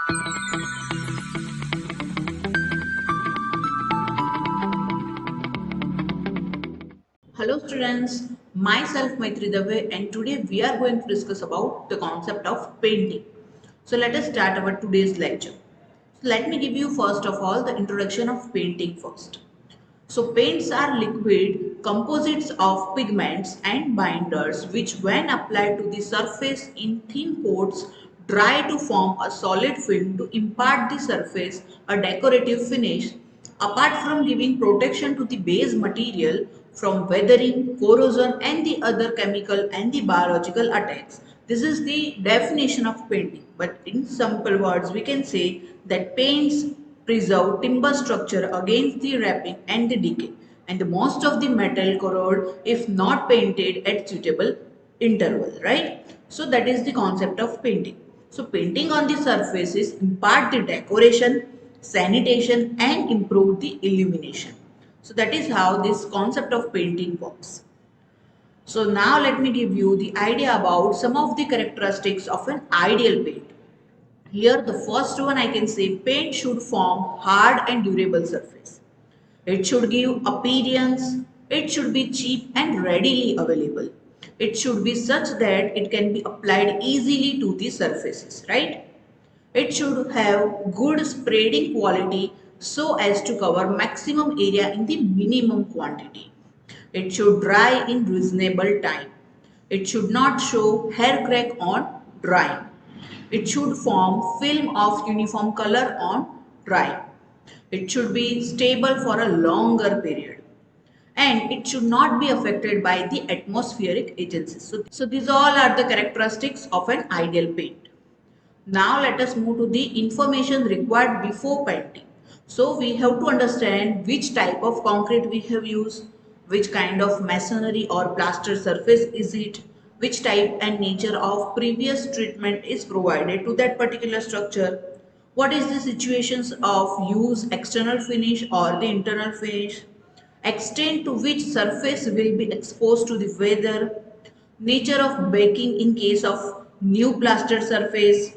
Hello students, myself Maitri Dave and today we are going to discuss about the concept of painting. So let us start our today's lecture. So let me give you first of all the introduction of painting first. So paints are liquid composites of pigments and binders which when applied to the surface in thin coats dry to form a solid film to impart the surface a decorative finish. Apart from giving protection to the base material from weathering, corrosion and the other chemical and the biological attacks. This is the definition of painting. But in simple words, we can say that paints preserve timber structure against the wrapping and the decay. And the most of the metal corrode if not painted at suitable interval, right? So that is the concept of painting. So painting on the surfaces impart the decoration, sanitation and improve the illumination. So that is how this concept of painting works. So now let me give you the idea about some of the characteristics of an ideal paint. Here the first one I can say paint should form hard and durable surface. It should give appearance, it should be cheap and readily available. It should be such that it can be applied easily to the surfaces, right? It should have good spreading quality so as to cover maximum area in the minimum quantity. It should dry in reasonable time. It should not show hair crack on drying. It should form film of uniform color on drying. It should be stable for a longer period and it should not be affected by the atmospheric agencies. So these all are the characteristics of an ideal paint. Now let us move to the information required before painting. So we have to understand which type of concrete we have used, which kind of masonry or plaster surface is it, which type and nature of previous treatment is provided to that particular structure, what is the situations of use external finish or the internal finish, extent to which surface will be exposed to the weather, nature of baking in case of new plaster surface,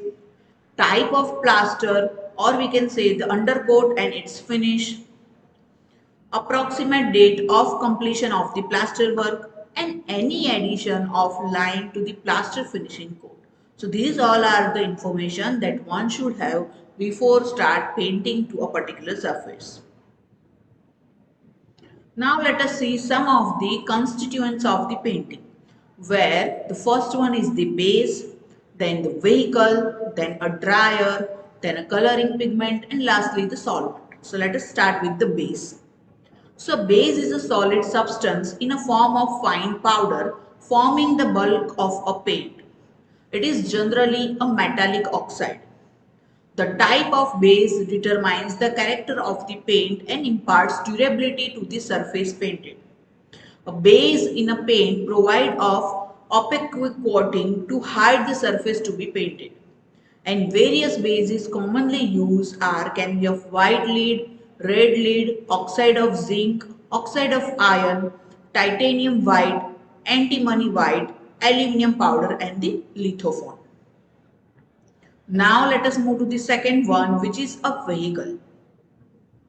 type of plaster or we can say the undercoat and its finish, approximate date of completion of the plaster work and any addition of line to the plaster finishing coat. So these all are the information that one should have before start painting to a particular surface. Now let us see some of the constituents of the painting, where the first one is the base, then the vehicle, then a dryer, then a coloring pigment and lastly the solvent. So let us start with the base. So base is a solid substance in a form of fine powder forming the bulk of a paint. It is generally a metallic oxide. The type of base determines the character of the paint and imparts durability to the surface painted. A base in a paint provides of opaque coating to hide the surface to be painted. And various bases commonly used are can be of white lead, red lead, oxide of zinc, oxide of iron, titanium white, antimony white, aluminium powder and the lithophone. Now let us move to the second one which is a vehicle.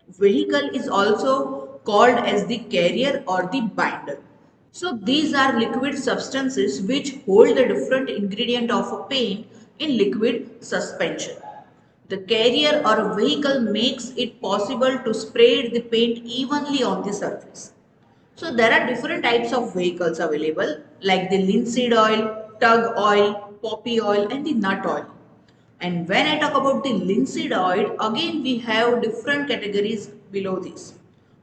Vehicle is also called as the carrier or the binder. So these are liquid substances which hold the different ingredient of a paint in liquid suspension. The carrier or a vehicle makes it possible to spread the paint evenly on the surface. So there are different types of vehicles available like the linseed oil, tug oil, poppy oil and the nut oil. And when I talk about the linseed oil, again we have different categories below this.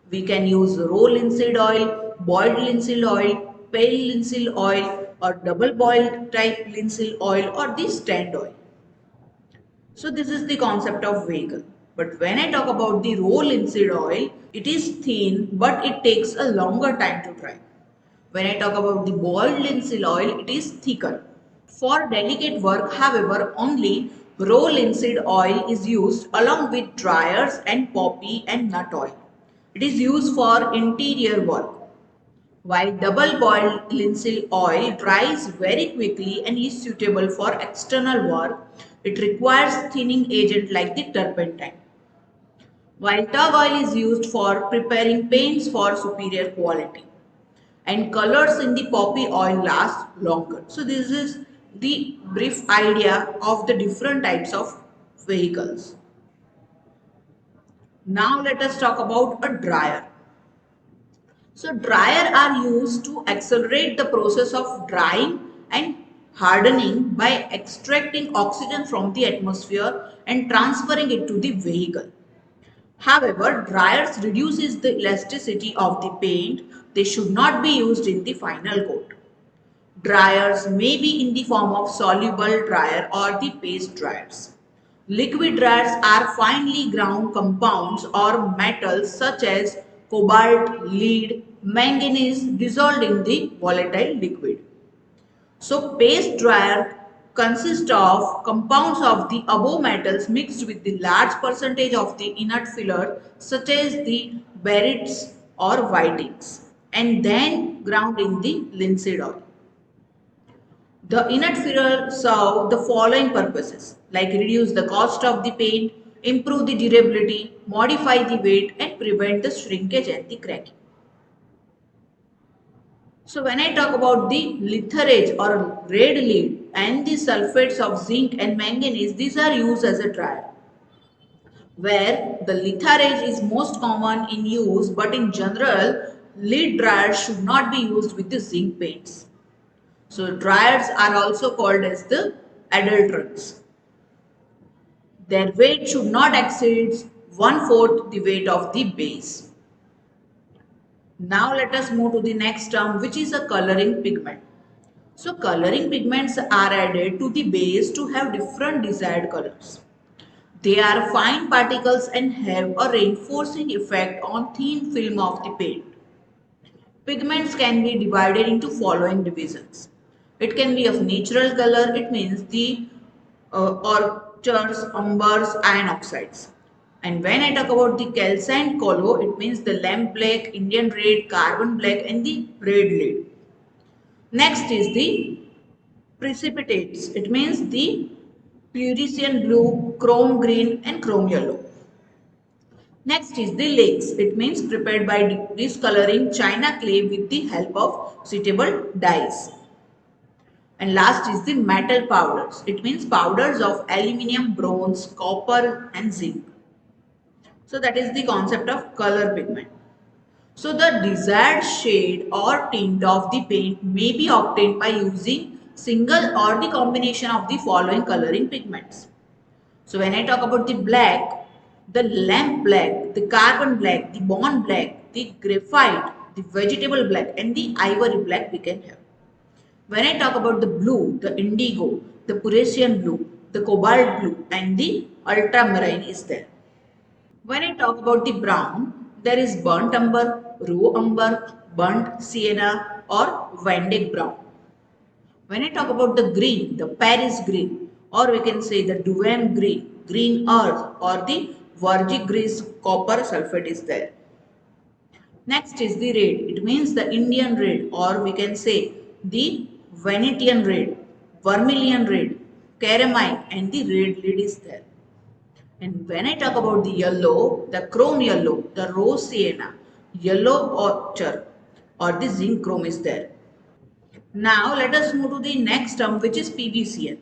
We can use raw linseed oil, boiled linseed oil, pale linseed oil or double boiled type linseed oil or the stand oil. So this is the concept of vehicle. But when I talk about the raw linseed oil, it is thin but it takes a longer time to dry. When I talk about the boiled linseed oil, it is thicker. For delicate work, however, only raw linseed oil is used along with dryers and poppy and nut oil. It is used for interior work. While double boiled linseed oil dries very quickly and is suitable for external work, It requires thinning agent like the turpentine. While tug oil is used for preparing paints for superior quality. And colors in the poppy oil last longer. So this is the brief idea of the different types of vehicles. Now let us talk about a dryer. So dryer are used to accelerate the process of drying and hardening by extracting oxygen from the atmosphere and transferring it to the vehicle. However, dryers reduces the elasticity of the paint. They should not be used in the final coat. Dryers may be in the form of soluble dryer or the paste dryers. Liquid dryers are finely ground compounds or metals such as cobalt, lead, manganese dissolved in the volatile liquid. So paste dryer consists of compounds of the above metals mixed with the large percentage of the inert filler such as the barytes or whitings and then ground in the linseed oil. The inert filler serve the following purposes like reduce the cost of the paint, improve the durability, modify the weight and prevent the shrinkage and the cracking. So when I talk about the litharage or red lead and the sulfates of zinc and manganese, these are used as a dryer. Where the litharage is most common in use, but in general, lead dryers should not be used with the zinc paints. So dryers are also called as the adulterants. Their weight should not exceed 1/4 the weight of the base. Now let us move to the next term, which is a coloring pigment. So coloring pigments are added to the base to have different desired colors. They are fine particles and have a reinforcing effect on thin film of the paint. Pigments can be divided into following divisions. It can be of natural color, it means the ochres, umbers, iron oxides. And when I talk about the calcined color, it means the lamp black, Indian red, carbon black and the red lead. Next is the precipitates. It means the Prussian blue, chrome green and chrome yellow. Next is the lakes. It means prepared by discoloring china clay with the help of suitable dyes. And last is the metal powders. It means powders of aluminium, bronze, copper and zinc. So that is the concept of color pigment. So the desired shade or tint of the paint may be obtained by using single or the combination of the following coloring pigments. So when I talk about the black, the lamp black, the carbon black, the bond black, the graphite, the vegetable black and the ivory black we can have. When I talk about the blue, the indigo, the Prussian blue, the cobalt blue and the ultramarine is there. When I talk about the brown, there is burnt umber, raw umber, burnt sienna or Vandyke brown. When I talk about the green, the Paris green or we can say the Duvan green, green earth or the verdigris copper sulfate is there. Next is the red. It means the Indian red or we can say the Venetian red, vermilion red, carmine and the red lead is there. And when I talk about the yellow, the chrome yellow, the rose sienna, yellow ochre or the zinc chrome is there. Now let us move to the next term which is PVCN.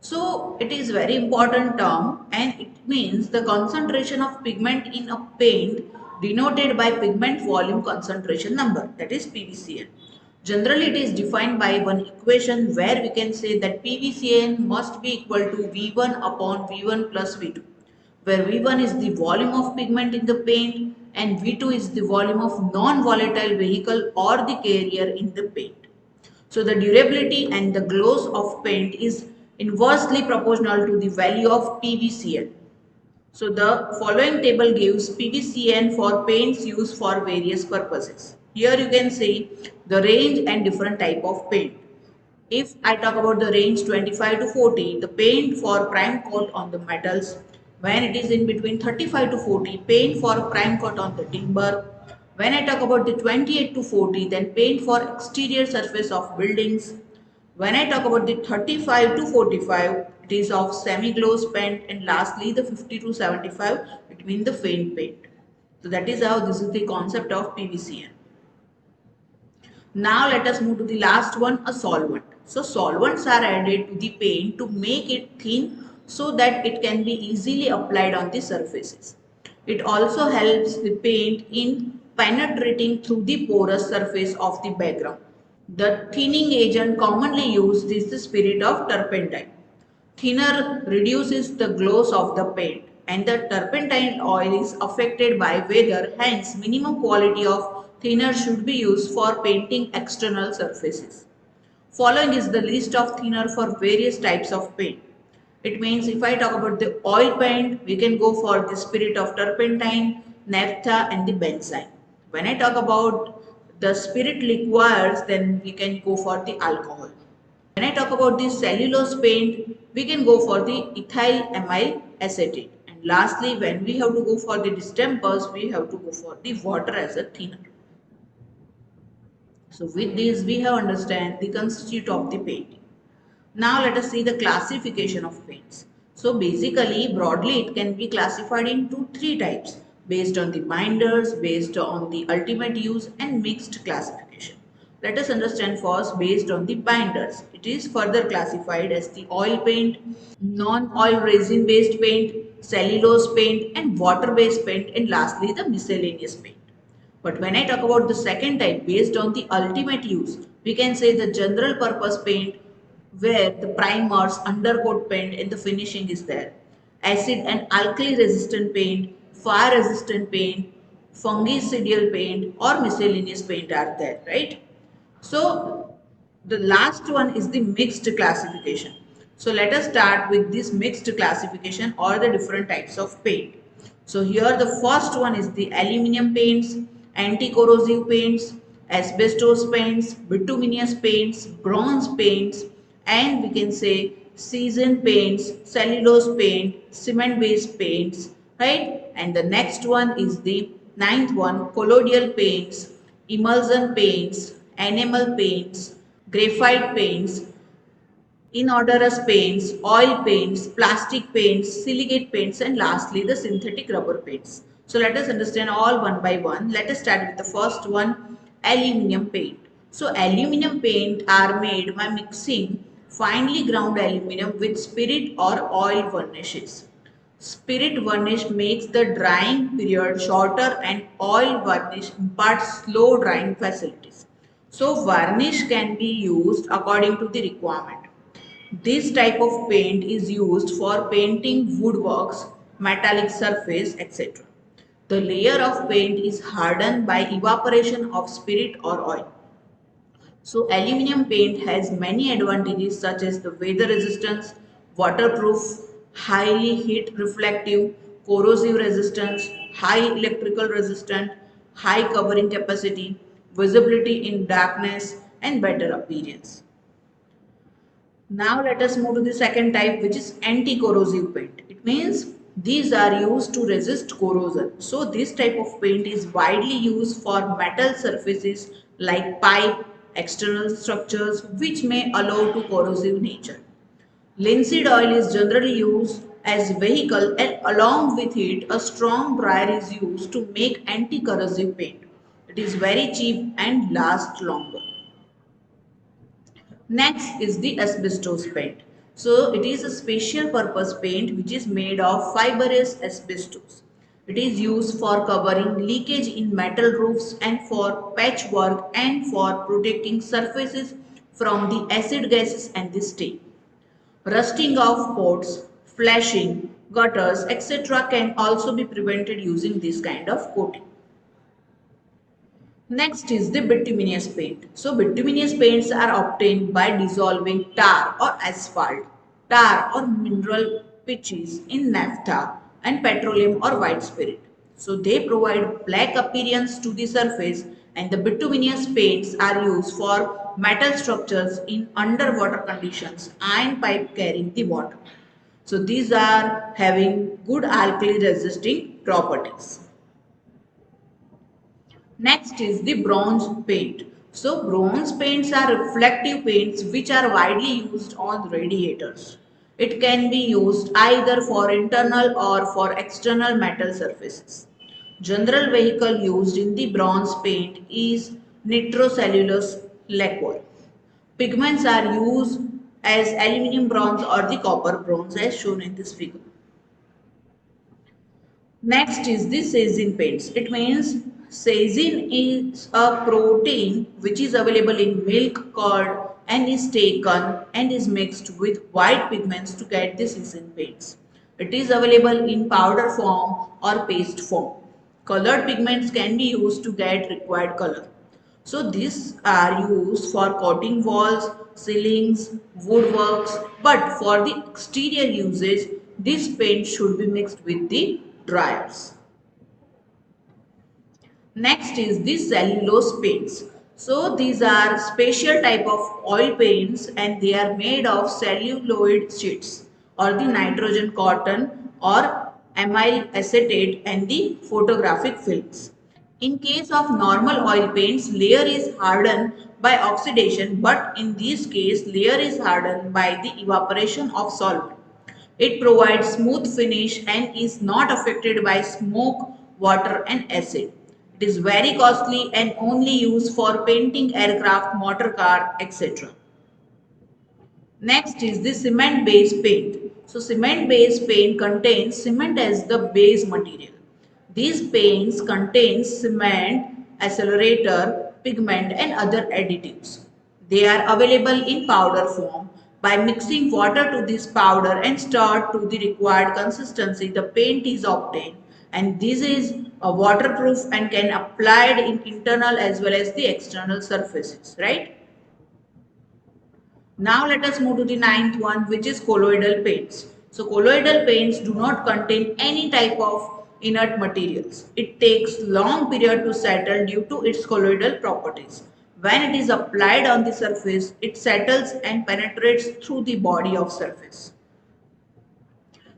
So it is very important term and it means the concentration of pigment in a paint denoted by pigment volume concentration number, that is PVCN. Generally it is defined by one equation where we can say that PVCN must be equal to V1 upon V1 plus V2, where V1 is the volume of pigment in the paint and V2 is the volume of non-volatile vehicle or the carrier in the paint. So the durability and the gloss of paint is inversely proportional to the value of PVCN. So the following table gives PVCN for paints used for various purposes. Here you can see the range and different type of paint. If I talk about the range 25 to 40, the paint for prime coat on the metals. When it is in between 35 to 40, paint for prime coat on the timber. When I talk about the 28 to 40, then paint for exterior surface of buildings. When I talk about the 35 to 45, it is of semi-gloss paint, and lastly the 50 to 75 between the faint paint. So that is how this is the concept of PVCN. Now let us move to the last one, a solvent. So solvents are added to the paint to make it thin so that it can be easily applied on the surfaces. It also helps the paint in penetrating through the porous surface of the background. The thinning agent commonly used is the spirit of turpentine. Thinner reduces the gloss of the paint, and the turpentine oil is affected by weather, hence minimum quality of thinner should be used for painting external surfaces. Following is the list of thinner for various types of paint. It means if I talk about the oil paint, we can go for the spirit of turpentine, naphtha and the benzene. When I talk about the spirit liqueurs, then we can go for the alcohol. When I talk about the cellulose paint, we can go for the ethyl amyl acetate. And lastly, when we have to go for the distempers, we have to go for the water as a thinner. So with this, we have understand the constitute of the painting. Now let us see the classification of paints. So basically, broadly, it can be classified into three types based on the binders, based on the ultimate use and mixed classification. Let us understand first based on the binders. It is further classified as the oil paint, non-oil resin based paint, cellulose paint and water based paint, and lastly the miscellaneous paint. But when I talk about the second type based on the ultimate use, we can say the general purpose paint where the primers, undercoat paint and the finishing is there. Acid and alkali resistant paint, fire resistant paint, fungicidal paint or miscellaneous paint are there, right? So the last one is the mixed classification. So let us start with this mixed classification or the different types of paint. So here the first one is the aluminum paints, anti-corrosive paints, asbestos paints, bituminous paints, bronze paints, and we can say seasoned paints, cellulose paint, cement based paints, right? And the next one is the ninth one, colloidal paints, emulsion paints, enamel paints, graphite paints, inodorous paints, oil paints, plastic paints, silicate paints, and lastly the synthetic rubber paints. So let us understand all one by one. Let us start with the first one, aluminium paint. So aluminium paint are made by mixing finely ground aluminium with spirit or oil varnishes. Spirit varnish makes the drying period shorter and oil varnish imparts slow drying facilities. So varnish can be used according to the requirement. This type of paint is used for painting woodworks, metallic surface, etc. The layer of paint is hardened by evaporation of spirit or oil. So aluminium paint has many advantages such as the weather resistance, waterproof, highly heat reflective, corrosive resistance, high electrical resistant, high covering capacity, visibility in darkness and better appearance. Now let us move to the second type, which is anti-corrosive paint. It means these are used to resist corrosion. So this type of paint is widely used for metal surfaces like pipe, external structures which may allow to corrosive nature. Linseed oil is generally used as vehicle and along with it a strong dryer is used to make anti-corrosive paint. It is very cheap and lasts longer. Next is the asbestos paint. So it is a special purpose paint which is made of fibrous asbestos. It is used for covering leakage in metal roofs and for patchwork and for protecting surfaces from the acid gases and the stain. Rusting of pots, flashing, gutters, etc. can also be prevented using this kind of coating. Next is the bituminous paint. So bituminous paints are obtained by dissolving tar or asphalt, tar or mineral pitches in naphtha and petroleum or white spirit. So they provide black appearance to the surface, and the bituminous paints are used for metal structures in underwater conditions and pipe carrying the water. So these are having good alkali resisting properties. Next is the bronze paint. So bronze paints are reflective paints which are widely used on radiators. It can be used either for internal or for external metal surfaces. General vehicle used in the bronze paint is nitrocellulose lacquer. Pigments are used as aluminum bronze or the copper bronze as shown in this figure. Next is the Sazine paints. It means Sazine is a protein which is available in milk, curd and is taken and is mixed with white pigments to get the Sazine paints. It is available in powder form or paste form. Colored pigments can be used to get required color. So these are used for coating walls, ceilings, woodworks, but for the exterior usage, this paint should be mixed with the dryers. Next is the cellulose paints. So these are special type of oil paints and they are made of celluloid sheets or the nitrogen cotton or amyl acetate and the photographic films. In case of normal oil paints, layer is hardened by oxidation, but in this case, layer is hardened by the evaporation of solvent. It provides smooth finish and is not affected by smoke, water and acid. It is very costly and only used for painting aircraft, motor car, etc. Next is the cement based paint. So cement based paint contains cement as the base material. These paints contain cement, accelerator, pigment and other additives. They are available in powder form. By mixing water to this powder and stirred to the required consistency, the paint is obtained and this is a waterproof and can applied in internal as well as the external surfaces, right? Now let us move to the ninth one, which is colloidal paints. So colloidal paints do not contain any type of inert materials. It takes long period to settle due to its colloidal properties. When it is applied on the surface, it settles and penetrates through the body of surface.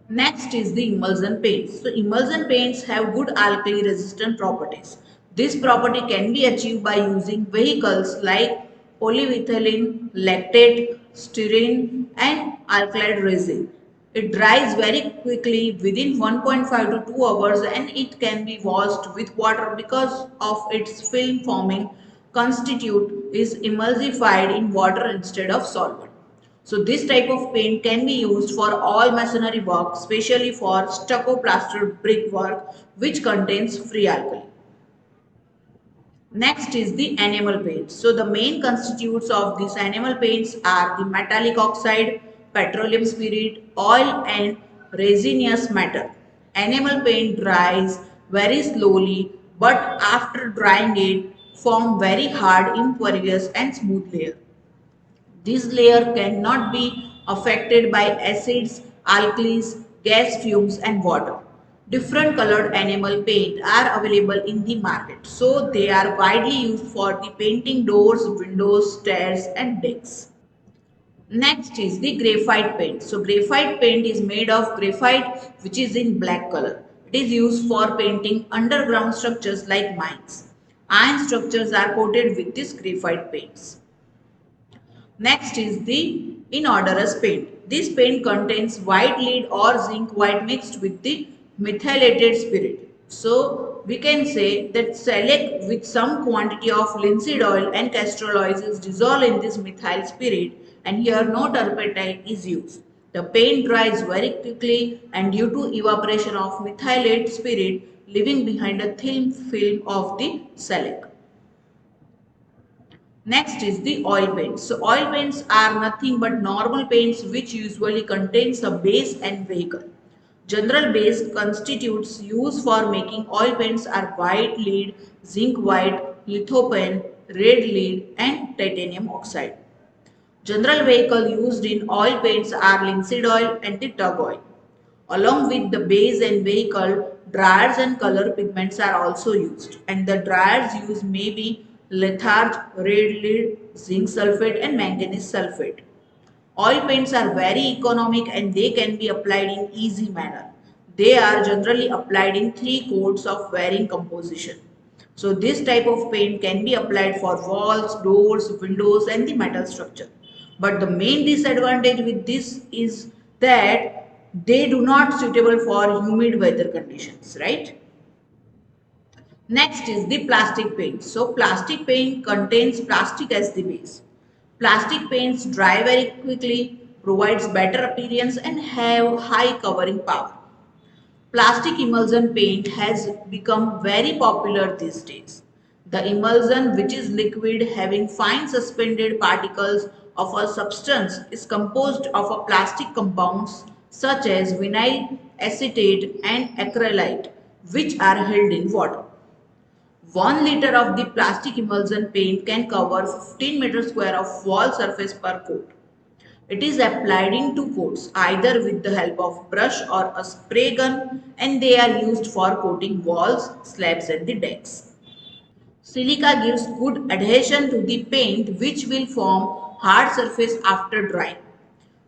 Next is the emulsion paints. So emulsion paints have good alkali resistant properties. This property can be achieved by using vehicles like polyethylene, lactate, styrene and alkali resin. It dries very quickly within 1.5 to 2 hours and it can be washed with water because of its film forming constitute is emulsified in water instead of solvent. So this type of paint can be used for all masonry work, especially for stucco plastered brick work which contains free alkali. Next is the enamel paint. So the main constituents of these enamel paints are the metallic oxide, petroleum spirit, oil and resinous matter. Enamel paint dries very slowly but after drying it form very hard, impervious and smooth layer. This layer cannot be affected by acids, alkalis, gas fumes and water. Different colored enamel paint are available in the market. So they are widely used for the painting doors, windows, stairs and decks. Next is the graphite paint. So graphite paint is made of graphite which is in black color. It is used for painting underground structures like mines. Iron structures are coated with this graphite paints. Next is the inodorous paint. This paint contains white lead or zinc white mixed with the methylated spirit. So we can say that select with some quantity of linseed oil and castor oil is dissolved in this methyl spirit and here no turpentine is used. The paint dries very quickly and due to evaporation of methylate spirit leaving behind a thin film of the shellac. Next is the oil paints. So oil paints are nothing but normal paints which usually contains a base and vehicle. General base constitutes used for making oil paints are white lead, zinc white, lithopen, red lead and titanium oxide. General vehicle used in oil paints are linseed oil and the tug oil. Along with the base and vehicle, dryers and color pigments are also used. And the dryers used may be litharge, red lead, zinc sulfate and manganese sulfate. Oil paints are very economic and they can be applied in easy manner. They are generally applied in 3 coats of varying composition. So this type of paint can be applied for walls, doors, windows and the metal structure. But the main disadvantage with this is that they do not suitable for humid weather conditions, right? Next is the plastic paint. So plastic paint contains plastic as the base. Plastic paints dry very quickly, provides better appearance and have high covering power. Plastic emulsion paint has become very popular these days. The emulsion, which is liquid having fine suspended particles of a substance, is composed of a plastic compounds such as vinyl acetate and acrylate, which are held in water. 1 liter of the plastic emulsion paint can cover 15 meter square of wall surface per coat. It is applied in two coats, either with the help of brush or a spray gun, and they are used for coating walls, slabs and the decks. Silica gives good adhesion to the paint which will form hard surface after drying.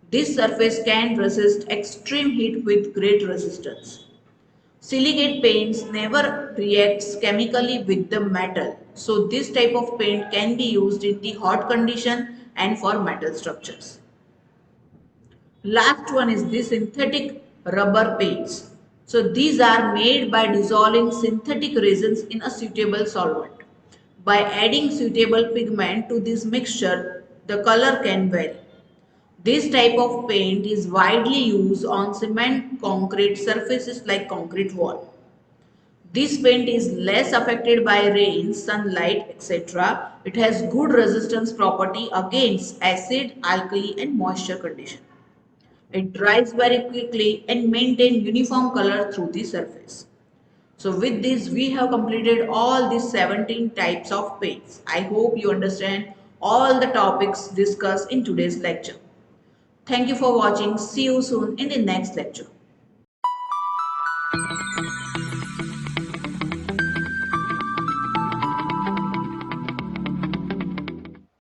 This surface can resist extreme heat with great resistance. Silicate paints never reacts chemically with the metal, so this type of paint can be used in the hot condition and for metal structures. Last one is the synthetic rubber paints. So these are made by dissolving synthetic resins in a suitable solvent. By adding suitable pigment to this mixture, the color can vary. This type of paint is widely used on cement concrete surfaces like concrete wall. This paint is less affected by rain, sunlight, etc. It has good resistance property against acid, alkali and moisture condition. It dries very quickly and maintain uniform color through the surface. So with this we have completed all these 17 types of paints. I hope you understand all the topics discussed in today's lecture. Thank you for watching. See you soon in the next lecture.